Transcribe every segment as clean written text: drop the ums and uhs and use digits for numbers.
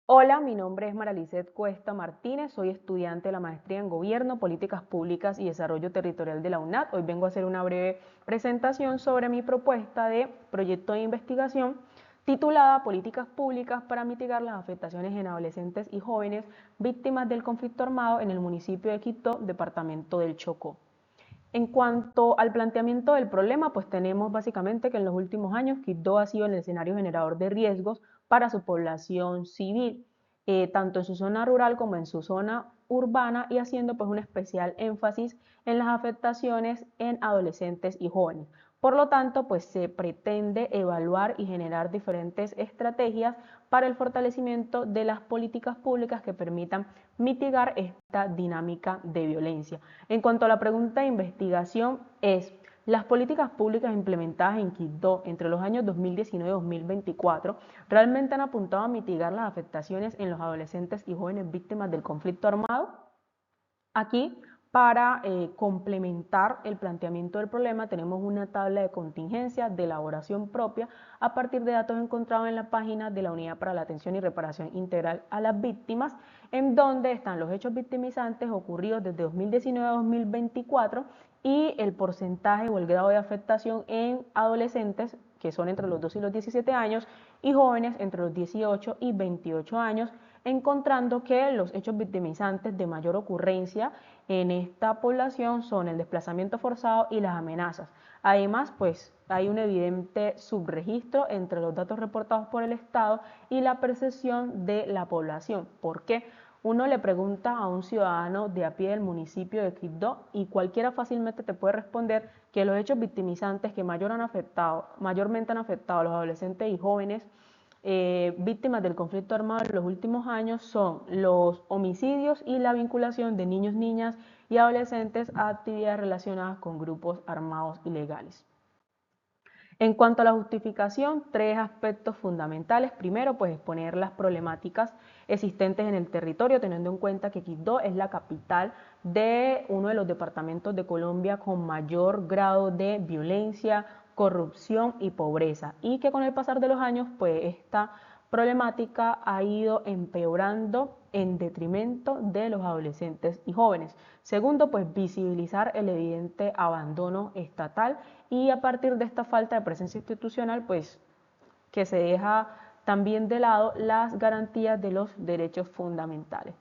Hola, mi nombre es Maralizet Cuesta Martínez, soy estudiante de la Maestría en Gobierno, Políticas Públicas y Desarrollo Territorial de la UNAD. Hoy vengo a hacer una breve presentación sobre mi propuesta de proyecto de investigación titulada Políticas Públicas para mitigar las afectaciones en adolescentes y jóvenes víctimas del conflicto armado en el municipio de Quito, departamento del Chocó. En cuanto al planteamiento del problema, pues tenemos básicamente que en los últimos años Quibdó ha sido el escenario generador de riesgos para su población civil, tanto en su zona rural como en su zona urbana, y haciendo pues un especial énfasis en las afectaciones en adolescentes y jóvenes. Por lo tanto, pues se pretende evaluar y generar diferentes estrategias para el fortalecimiento de las políticas públicas que permitan mitigar esta dinámica de violencia. En cuanto a la pregunta de investigación es, ¿las políticas públicas implementadas en Quibdó entre los años 2019 y 2024 realmente han apuntado a mitigar las afectaciones en los adolescentes y jóvenes víctimas del conflicto armado? Aquí, para complementar el planteamiento del problema, tenemos una tabla de contingencia de elaboración propia a partir de datos encontrados en la página de la Unidad para la Atención y Reparación Integral a las Víctimas, en donde están los hechos victimizantes ocurridos desde 2019 a 2024 y el porcentaje o el grado de afectación en adolescentes, que son entre los 2 y los 17 años, y jóvenes entre los 18 y 28 años, encontrando que los hechos victimizantes de mayor ocurrencia en esta población son el desplazamiento forzado y las amenazas. Además, pues hay un evidente subregistro entre los datos reportados por el Estado y la percepción de la población. ¿Por qué? Uno le pregunta a un ciudadano de a pie del municipio de Quibdó y cualquiera fácilmente te puede responder que los hechos victimizantes que mayormente han afectado a los adolescentes y jóvenes víctimas del conflicto armado en los últimos años son los homicidios y la vinculación de niños, niñas y adolescentes a actividades relacionadas con grupos armados ilegales. En cuanto a la justificación, tres aspectos fundamentales. Primero, pues exponer las problemáticas existentes en el territorio, teniendo en cuenta que Quibdó es la capital de uno de los departamentos de Colombia con mayor grado de violencia, corrupción y pobreza, y que con el pasar de los años, pues esta problemática ha ido empeorando en detrimento de los adolescentes y jóvenes. Segundo, pues visibilizar el evidente abandono estatal y a partir de esta falta de presencia institucional, pues que se deja también de lado las garantías de los derechos fundamentales.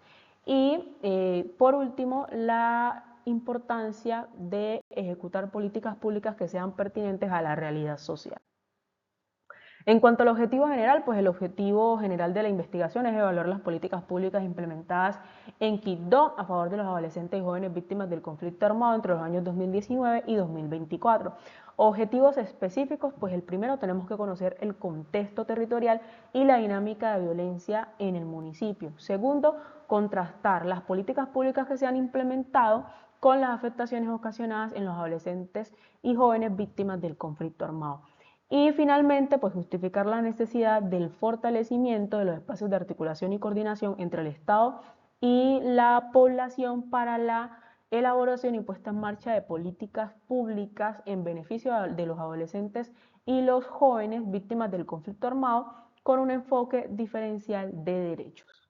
Y por último, la importancia de ejecutar políticas públicas que sean pertinentes a la realidad social. En cuanto al objetivo general, pues el objetivo general de la investigación es evaluar las políticas públicas implementadas en Quibdó a favor de los adolescentes y jóvenes víctimas del conflicto armado entre los años 2019 y 2024. Objetivos específicos, pues el primero, tenemos que conocer el contexto territorial y la dinámica de violencia en el municipio. Segundo, contrastar las políticas públicas que se han implementado con las afectaciones ocasionadas en los adolescentes y jóvenes víctimas del conflicto armado. Y finalmente, pues justificar la necesidad del fortalecimiento de los espacios de articulación y coordinación entre el Estado y la población para la elaboración y puesta en marcha de políticas públicas en beneficio de los adolescentes y los jóvenes víctimas del conflicto armado con un enfoque diferencial de derechos.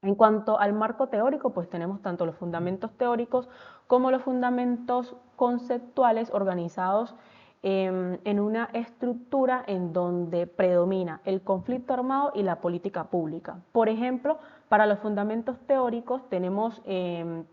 En cuanto al marco teórico, pues tenemos tanto los fundamentos teóricos como los fundamentos conceptuales organizados en una estructura en donde predomina el conflicto armado y la política pública. Por ejemplo, para los fundamentos teóricos tenemos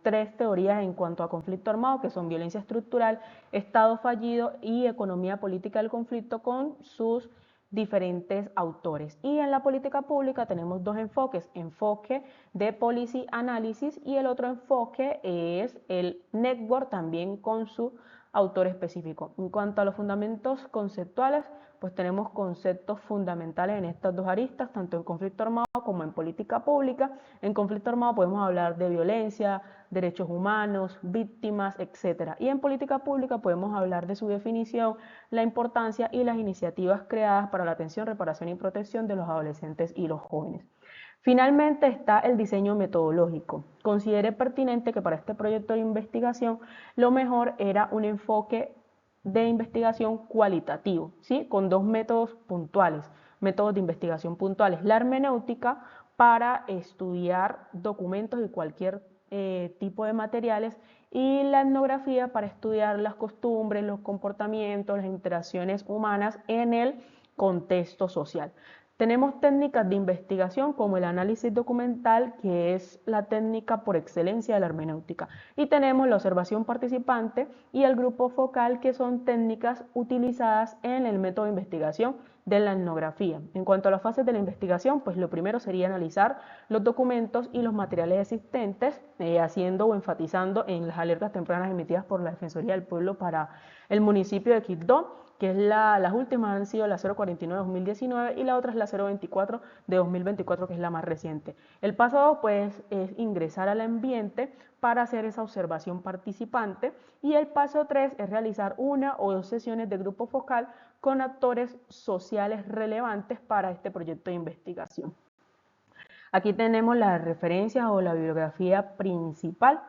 tres teorías en cuanto a conflicto armado, que son violencia estructural, Estado fallido y economía política del conflicto con sus diferentes autores. Y en la política pública tenemos dos enfoques, enfoque de policy analysis y el otro enfoque es el network también con su autor específico. En cuanto a los fundamentos conceptuales, pues tenemos conceptos fundamentales en estas dos aristas, tanto en conflicto armado como en política pública. En conflicto armado podemos hablar de violencia, derechos humanos, víctimas, etc. Y en política pública podemos hablar de su definición, la importancia y las iniciativas creadas para la atención, reparación y protección de los adolescentes y los jóvenes. Finalmente está el diseño metodológico. Consideré pertinente que para este proyecto de investigación lo mejor era un enfoque de investigación cualitativo, ¿sí? Con dos métodos puntuales, métodos de investigación puntuales. La hermenéutica para estudiar documentos y cualquier tipo de materiales, y la etnografía para estudiar las costumbres, los comportamientos, las interacciones humanas en el contexto social. Tenemos técnicas de investigación como el análisis documental, que es la técnica por excelencia de la hermenéutica, y tenemos la observación participante y el grupo focal, que son técnicas utilizadas en el método de investigación de la etnografía. En cuanto a las fases de la investigación, pues lo primero sería analizar los documentos y los materiales existentes, haciendo o enfatizando en las alertas tempranas emitidas por la Defensoría del Pueblo para el municipio de Quibdó, que es las últimas han sido la 049 de 2019 y la otra es la 024 de 2024, que es la más reciente. El paso 2 pues es ingresar al ambiente para hacer esa observación participante, y el paso 3 es realizar una o dos sesiones de grupo focal con actores sociales relevantes para este proyecto de investigación. Aquí tenemos las referencias o la bibliografía principal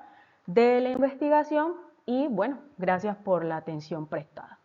de la investigación y bueno, gracias por la atención prestada.